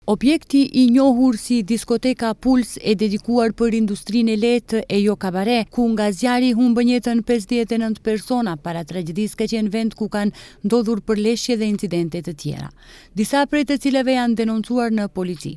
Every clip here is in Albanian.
Objekti i njohur si diskoteka Puls e dedikuar për industrinë e lehtë e jo kabare, ku nga zjarri humbën jetën 59 persona para tragjedisë, ka qenë vend ku kanë ndodhur përleshje dhe incidente të tjera, disa prej të cilave janë denoncuar në polici.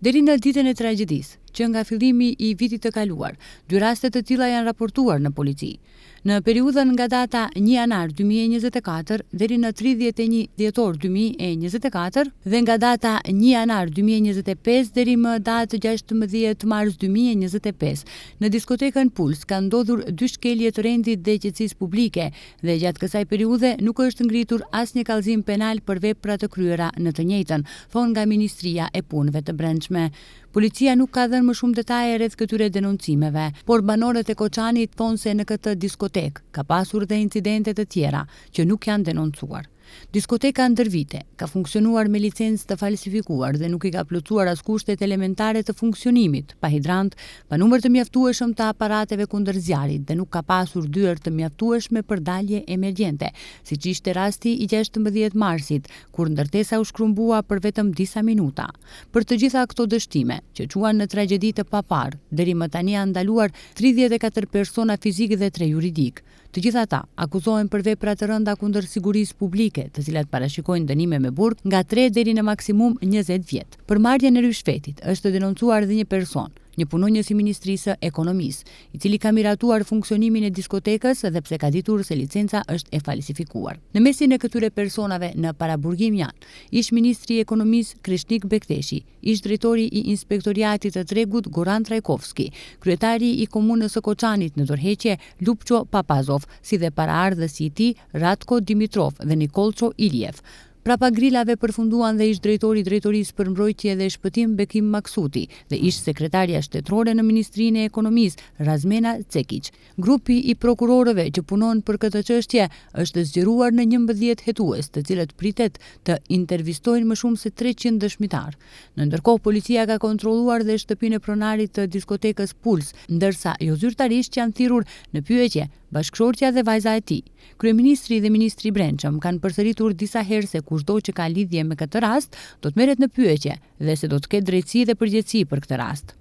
Deri në ditën e tragjedisë, që nga fillimi i vitit të kaluar, 2 raste të tilla janë raportuar në polici. Në periudhën nga data 1 janar 2024 deri në 31 dhjetor 2024 dhe nga data 1 janar 2025 deri më datë 16 mars 2025, në diskotekën Puls ka ndodhur 2 shkelje të rendit dhe qetësisë publike dhe gjatë kësaj periudhe nuk është ngritur asnjë kallëzim penal për vepra të kryera në të njëjtën, thonë nga Ministria e Punëve të Brendshme. Policia nuk ka dhënë më shumë detaje rreth këtyre denoncimeve, por banorët e Koçanit thonë se në këtë diskotek ka pasur dhe incidente të tjera që nuk janë denoncuar. Diskoteka ndër vite ka funksionuar me licencë të falsifikuar dhe nuk i ka plotësuar as kushtet elementare të funksionimit, pa hidrant, pa numër të mjaftueshëm të aparateve kundër zjarrit dhe nuk ka pasur dyert të mjaftueshme për dalje emergjente, siç ishte rasti i 16 marsit, kur ndërtesa u shkrumbua për vetëm disa minuta. Për të gjitha këto dështime, që quan në tragjedi të papar, deri më tani janë ndaluar 34 persona fizik dhe 3 juridik. Të gjitha ata akuzohen për vepra të rënda kundër sigurisë publike, të cilat parashikojnë dënime me burg nga 3 deri në maksimum 20 vjet. Për marrjen e rishfetit është denoncuar edhe një person, një punonjës i Ministrisë së Ekonomisë, i cili ka miratuar funksionimin e diskotekës dhe pse ka ditur se licenca është e falsifikuar. Në mesin e këtyre personave në paraburgim janë ish ministri i Ekonomisë Krishnik Bekteshi, ish drejtori i Inspektoriatit të Tregut Goran Trajkovski, kryetari i komunës së Koçanit në dorëheqje Lupço Papazov, si dhe paraardhësi i tij Ratko Dimitrov dhe Nikolço Iljev. Prapa grilave përfunduan dhe ish drejtori i Drejtorisë për Mbrojtje dhe Shpëtim Bekim Maksuti dhe ish sekretarja shtetërore në Ministrinë e Ekonomisë Razmena Cekić. Grupi i prokurorëve që punon për këtë çështje është zgjeruar në 11 hetues, të cilët pritet të intervistojnë më shumë se 300 dëshmitar. Në ndërkohë, policia ka kontrolluar dhe shtëpinë e pronarit të diskotekës Puls, ndërsa jo zyrtarisht janë thirrur në pyetje bashkëshortja dhe vajza e tij. Kryeministri dhe Ministri i Brendshëm kanë përsëritur disa herë se kushdo që ka lidhje me këtë rast do të merret në pyetje dhe se do të ketë drejtësi dhe përgjegjësi për këtë rast.